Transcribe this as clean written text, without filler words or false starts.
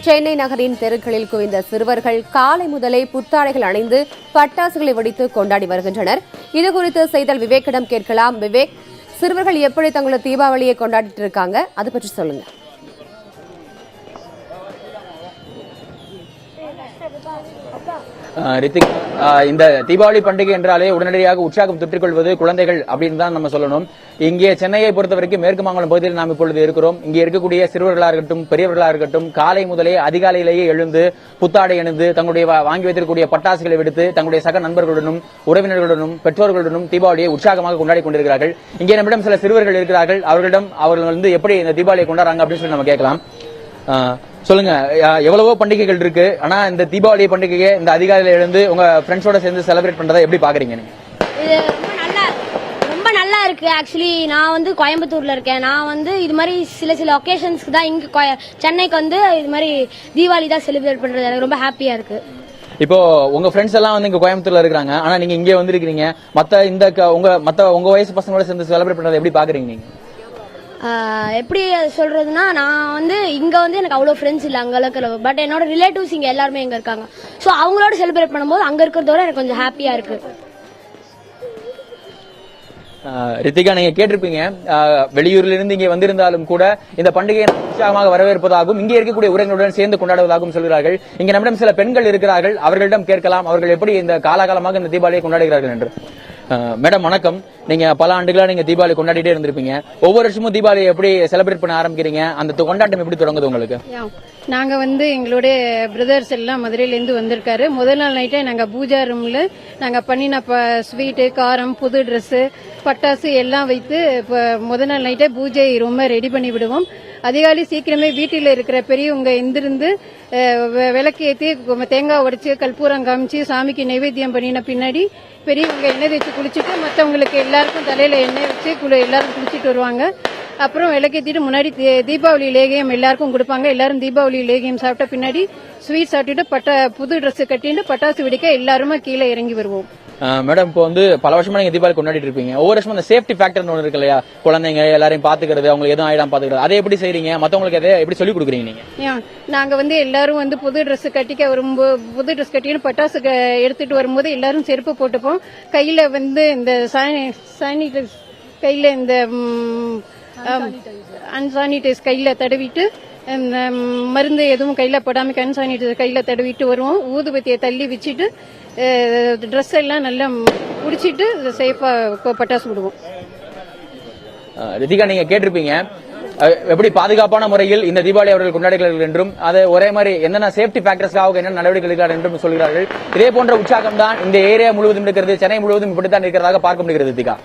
சென்னை நகரின் தெருக்களில் குவிந்த சிறுவர்கள் காலை முதலே புத்தாடைகள் அணிந்து பட்டாசுகளை வெடித்து கொண்டாடி வருகின்றனர். இதுகுறித்து செய்தல் விவேக்கிடம் கேட்கலாம். விவேக், சிறுவர்கள் எப்படி தங்களோட தீபாவளியை கொண்டாடிட்டு இருக்காங்க, அது பற்றி சொல்லுங்க. ரித்திக், இந்த தீபாவளி பண்டிகை என்றாலே உடனடியாக உற்சாகம் தொற்றிக்கொள்வது குழந்தைகள் அப்படின்னு தான் நம்ம சொல்லணும். இங்கே சென்னையை பொறுத்தவரைக்கும் மேற்கு மாம்பலம் பகுதியில் நாம் இப்பொழுது இருக்கிறோம். இங்கே இருக்கக்கூடிய சிறுவர்களாக இருக்கட்டும், பெரியவர்களாக இருக்கட்டும், காலை முதலே அதிகாலையிலேயே எழுந்து புத்தாடை அணிந்து தங்களுடைய வாங்கி வைத்திருக்கக்கூடிய பட்டாசுகளை விடுத்து தங்களுடைய சக நண்பர்களுடனும் உறவினர்களுடனும் பெற்றோர்களுடனும் தீபாவளியை உற்சாகமாக கொண்டாடி கொண்டிருக்கிறார்கள். இங்கே நம்மிடம் சில சிறுவர்கள் இருக்கிறார்கள். அவர்கள் எப்படி இந்த தீபாவளியை கொண்டாடுறாங்க அப்படின்னு சொல்லி நம்ம கேட்கலாம். சொல்லுங்க, எவ்வளவோ பண்டிகைகள் இருக்கு, ஆனா இந்த தீபாவளி பண்டிகையை இந்த அதிகாலையில எழுந்து உங்க ஃப்ரெண்ட்ஸோட சேர்ந்து செலிப்ரேட் பண்றதை எப்படி பாக்குறீங்க நீங்க? இது ரொம்ப நல்லா இருக்கு. ஆக்சுவலி நான் கோயம்புத்தூர்ல இருக்கேன். நான் இது மாதிரி சில ஒகேஷன்ஸ்க்கு தான் இங்க சென்னைக்கு இது மாதிரி தீபாவளி தான் செலிப்ரேட் பண்றது எனக்கு ரொம்ப ஹாப்பியா இருக்கு. இப்போ உங்க ஃப்ரெண்ட்ஸ் எல்லாம் இங்க கோயம்புத்தூர்ல இருக்காங்க, ஆனா நீங்க இங்கே வந்திருக்கீங்க. உங்க வயசு பசங்களோட சேர்ந்து செலிப்ரேட் பண்றதை எப்படி பாக்குறீங்க நீங்க? எப்படி சொல்றதுன்னா, நான் இங்க எனக்கு அவ்வளவு ஃப்ரெண்ட்ஸ் இல்ல அங்க அளவுக்கு. பட் என்னோட ரிலேட்டிவ்ஸ் இங்க எல்லாருமே இங்க இருக்காங்க. சோ அவங்களோட செலிப்ரேட் பண்ணும்போது அங்க இருக்கிறதோட எனக்கு கொஞ்சம் ஹாப்பியா இருக்கு. ரித்திகா, நீங்க கேட்டிருப்பீங்க, வெளியூர்ல இருந்து இங்கே வந்திருந்தாலும் கூட இந்த பண்டிகையை உற்சாகமாக வரவேற்பதாகவும் இங்கே இருக்கக்கூடிய உறவினருடன் சேர்ந்து கொண்டாடுவதாகவும் சொல்கிறார்கள். இங்க நம்மிடம் சில பெண்கள் இருக்கிறார்கள், அவர்களிடம் கேட்கலாம் அவர்கள் எப்படி இந்த காலகாலமாக இந்த தீபாவளியை கொண்டாடுகிறார்கள் என்று. மேடம் வணக்கம். நீங்க பல ஆண்டுகளா நீங்க தீபாவளி கொண்டாடிட்டே இருந்திருப்பீங்க. ஒவ்வொரு வருஷமும் தீபாவளி எப்படி செலிப்ரேட் பண்ண ஆரம்பிக்கிறீங்க? அந்த கொண்டாட்டம் எப்படி தொடங்குது உங்களுக்கு? நாங்க எங்களுடைய பிரதர்ஸ் எல்லாம் மதுரையில இருந்து வந்திருக்காரு. முதல் நாள் நைட்டே நாங்க பூஜா ரூம்ல நாங்க பண்ணின ஸ்வீட்டு, காரம், புது ட்ரெஸ், பட்டாசு எல்லாம் வைத்து முதல் நாள் நைட்டே பூஜை ரொம்ப ரெடி பண்ணி விடுவோம். அதிகாலை சீக்கிரமே வீட்டில் இருக்கிற பெரியவங்க எந்திருந்து விளக்கு ஏற்றி தேங்காய் உடைச்சு கற்பூரம் காமிச்சு சாமிக்கு நைவேத்தியம் பண்ணின பின்னாடி பெரியவங்க எண்ணெய் தேய்ச்சி குளிச்சுட்டு மற்றவங்களுக்கு எல்லாருக்கும் தலையில எண்ணெய் வச்சு எல்லாரும் குளிச்சுட்டு வருவாங்க. அப்புறம் விளக்கேற்றிட்டு முன்னாடி தீபாவளி லேகியம் எல்லாருக்கும் கொடுப்பாங்க. எல்லாரும் தீபாவளி லேகியம் சாப்பிட்ட பின்னாடி ஸ்வீட் சாப்பிட்டுட்டு புது ட்ரெஸ் கட்டிட்டு பட்டாசு வெடிக்க எல்லாருமே கீழே இறங்கி வருவோம். மேடம், இப்போ பல வருஷமா நீங்க தீபாவளி கொண்டாடிட்டு இருப்பீங்க. ஒவ்வொரு வருஷமும் அந்த சேஃப்டி ஃபேக்டர் ஒன்று இருக்கு இல்லையா? குழந்தைங்க எல்லாரையும் பாத்துக்கிறது, அவங்களுக்கு எதுவும் ஆயிடாம பாத்துக்கிறது, அதை எப்படி செய்றீங்க? மத்தவங்களுக்கு அதை எப்படி சொல்லி கொடுக்குறீங்க நீங்க? நாங்க எல்லாரும் புது ட்ரெஸ் கட்டிக்க வரும்போது புது ட்ரெஸ் கட்டின்னு பட்டாசு எடுத்துட்டு வரும்போது எல்லாரும் செருப்பு போட்டுப்போம். கையில இந்த சானிடைஸ் கையில இந்த அன்சானிடைஸ் கையில தடவிட்டு மருந்து எதுவும் கையில போடாம அன்சானிடைஸ் கையில தடவிட்டு வருவோம். ஊதுபத்தியை தள்ளி வச்சுட்டு ட்ரெஸ் எல்லாம் நல்லா குடிச்சிட்டு சேஃபா பட்டாசு விடுவோம். ரித்திகா, நீங்க கேட்டிருப்பீங்க எப்படி பாதுகாப்பான முறையில் இந்த தீபாவளி அவர்கள் கொண்டாடுகிறார்கள் என்றும், அதை ஒரே மாதிரி என்னென்ன சேஃப்டி ஃபேக்டர்ஸ்க்காக என்ன நடவடிக்கை எடுக்கிறார்கள் என்றும் சொல்கிறார்கள். இதே போன்ற உற்சாகம் தான் இந்த ஏரியா முழுவதும் இருக்கிறது, சென்னை முழுவதும் இப்படித்தான் இருக்கிறதாக பார்க்க முடிகிறது. ரித்திகா.